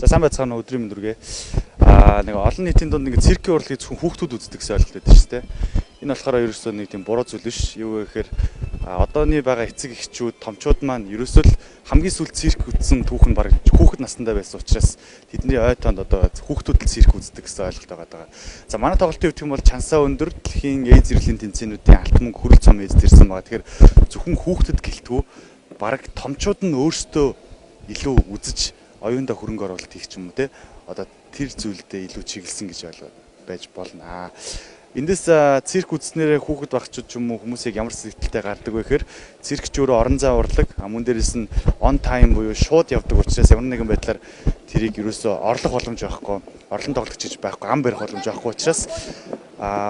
За сайн байцгаана уу, өдрийн мэндүргээ. Нэг олон нийтийн дунд нэг циркийн урлагийг зөвхөн хүүхдүүд үздэг гэсэн ойлголт байдаг шүү дээ. Энэ болохоор ерөөсөө нэг тийм буруу зүйл биш. Юу вэ гэхээр одооны байгаа эцэг эхчүүд, томчууд маань ерөөсөө л хамгийн сүүл цирк үзсэн түүх нь баг хүүхэд насндаа байсан учраас тэдний ой тоонд одоо хүүхдүүд л цирк үздэг гэсэн ойлголт байгаа. За манай тоглолтын хувьд юм бол чансаа өндөр дэлхийн AIDS зэрэглэлийн тэмцээнүүдийн алт мөнгө хүрэл цом ээж ирсэн байгаа. Тэгэхээр зөвхөн хүүхдэд гэлтгүү баг томчууд нь өөрсдөө илүү үзэж оюундаа хөрөнгө оруулалт хийх ч юм уу те одоо тэр зүйлдээ илүү чиглэсэн гэж байж болно. Эндээс цирк үзснээрээ хүүхэд багчууд ч юм уу хүмүүс яг ямар сэтгэлтэй гардаг вэ гэхээр циркч өөрөө орон зай урлаг мөн дээрээс нь on time буюу шууд явдаг учраас ямар нэгэн байдлаар тэрийг ерөөсөө орлох боломж байхгүй, орлон тоглогч гэж байхгүй, ам барих боломж байхгүй учраас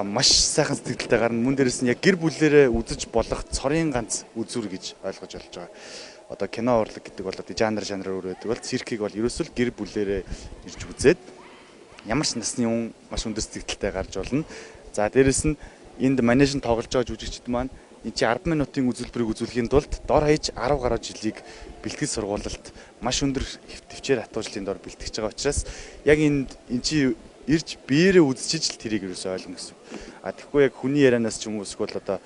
маш сайхан сэтгэлтэй гарна. Мөн дээрээс нь яг гэр бүлээрээ үзэж болох цорын ганц үзүр гэж ойлгож болж байгаа. Одоо кино урлаг гэдэг бол одоо жанраар өрөөдөг бол циркийг бол ерөөсөө л гэр бүлээрээ ирж үзээд ямар ч насны хүн маш өндөр сэтгэлтэй гарч болно. За дээрэс нь энд манежн тоглож байгаа жүжигчид маань энэ чи 10 минутын үзүүлбэрийг үзүүлэхийн тулд дор хаяж 10 гаруй жилийг бэлтгэл сургуулалт маш өндөр төвчээр хатуужлын дор бэлтгэж байгаа учраас яг энэ чи ирж биеэрээ үзчихэж л тэрийг ерөөсөө ойлгоно гэсэн. Тэгэхгүй яг хүний ярианаас ч юм уу эсвэл одоо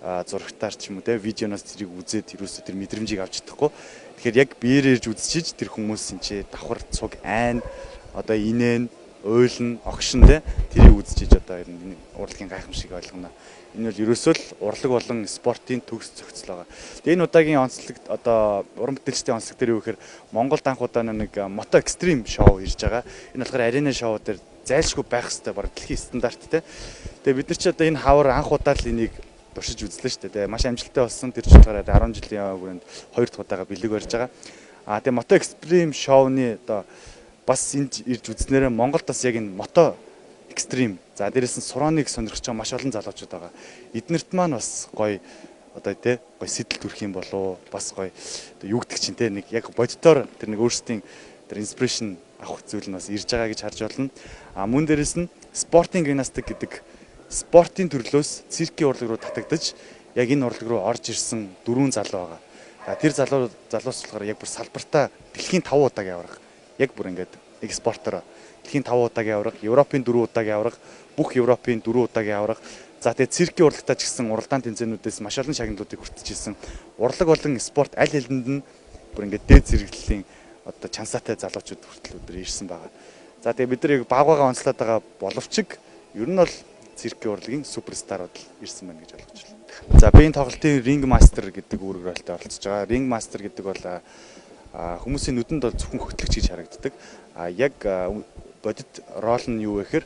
зурагтаар ч юм уу те видеоноос тэрийг үзээд ерөөсөө тэр мэдрэмжийг авч чадахгүй. Тэгэхээр яг биеэрээ ирж үзчихэж тэр хүмүүс энэ чи давхар цуг айн одоо инээн ойлно огшин те тэрийг үзчихэж одоо энэ урлагийн гайхамшиг ойлгоно. Энэ бол ерөөсөө л урлаг болон спортын төгс зохицол байгаа. Тэгээ энэ удаагийн онцлог одоо уран бүтээлчдийн онцлог дээр юу гэхээр Монголд анх удаа нэг мото экстрим шоу ирж байгаа. Энэ болохоор арена шоу дээр зайлшгүй байх хэрэгтэй баг дэлхийн стандарттай. Тэгээ бид нар ч одоо энэ хавар анх удаа л энийг туршиж үзлээ шүү дээ. Маш амжилттай болсон. Тэр чинь болохоор 10 жилийн хүрээнд 2 дахь удаага бэлэг барьж байгаа. Тэгээ мото экстрим шоуны одоо бас энд ирж үзснээрээ Монголд бас яг энэ мото экстрим за дээрээс нь сурааныг сонирхож байгаа маш олон залуучууд байгаа. Эднэрт маань бас гоё одоо тий гоё сэтэл төрөх юм болоо бас гоё юу гэдэг чинь тий нэг яг бодитоор тэр нэг өөрсдийн тэр инспирэшн авах зүйл нь бас ирж байгаа гэж харж болно. Мөн дээрээс нь спортын гимнастик гэдэг спортын төрлөөс циркийн урлаг руу татагдаж яг энэ урлаг руу орж ирсэн 4 залуу байгаа. Тэр залуус болохоор яг бүр салбартаа дэлхийн 5 удаагийн аврах. Яг бүр ингээд нэг спортоор дэлхийн 5 удаагийн аврах, Европын 4 удаагийн аврах, бүх Европын 4 удаагийн аврах. За тэгээ циркийн урлагтаа ч гэсэн уралдаан тэмцээнүүдээс маш олон шагналуудыг хүртэж ирсэн. Урлаг болон спорт аль хэдинд нь бүр ингээд дээд зэрэглэлийн одоо чансаатай залуучууд хүртэл өдөр ирсэн байгаа. За тэгээ бид нар яг багаагаа онцлоод байгаа боловч ер нь бол циркийн урлагийн суперстарууд ирсэн байна гэж ойлгож байна. За би энэ тоглолтын ринг мастер гэдэг үүрэг ролтой оролцож байгаа. Ринг мастер гэдэг бол хүмүүсийн нүдэнд бол зөвхөн хөтлөгч гэж харагддаг. Яг бодит рол нь юу вэ гэхээр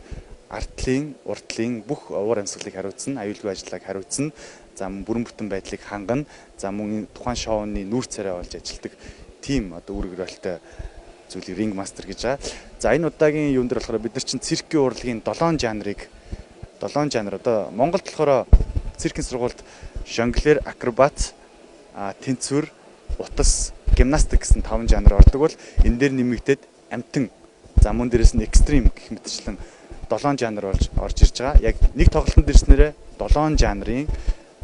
артлын, урдлын бүх уур амьсгалыг хариуцна, аюулгүй ажлыг хариуцна. За бүрэн бүтэн байдлыг хангана. За мөн тухайн шоуны нүүр царай болж ажилдаг тим одоо үүрэг ролтой зүйлийг ринг мастер гэж байгаа. За энэ удаагийн юун дээр болохоор бид нар чинь циркийн урлагийн 7 жанр одоо Монголд болохоор циркийн сургуульд жонглер, акробат, тэнцвэр, утас, гимнастик гэсэн 5 жанр ордог бол энэ дээр нэмэгдээд амтан за мөн дээрээс нь экстрим гэх мэтчлэн 7 жанр орж ирж байгаа. Яг нэг тоглолтод ирснээрээ 7 жанрын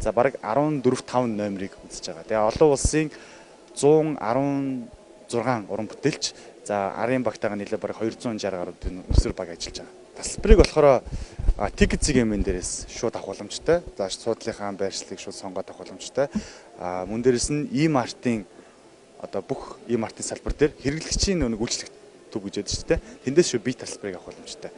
за бараг 14-5 номерыг үзэж байгаа. Тэгээ олон улсын 116 уран бүтээлч за арын багтайгаа нийлээ бараг 260 гаруй өсвөр баг ажиллаж байгаа. Тасалбарыг болохоор тикет зэгэмэн дээрээс шууд авах боломжтой. За суудлынхаа байршлыг шууд сонгоод авах боломжтой. Мөн дээрээс нь E-Mart-ын одоо бүх E-Mart-ын салбар дээр хэрэглэгчийн нэг үйлчлэг төв гэж яддаг шүү дээ. Тэндээс шүү бие тасалбарыг авах боломжтой.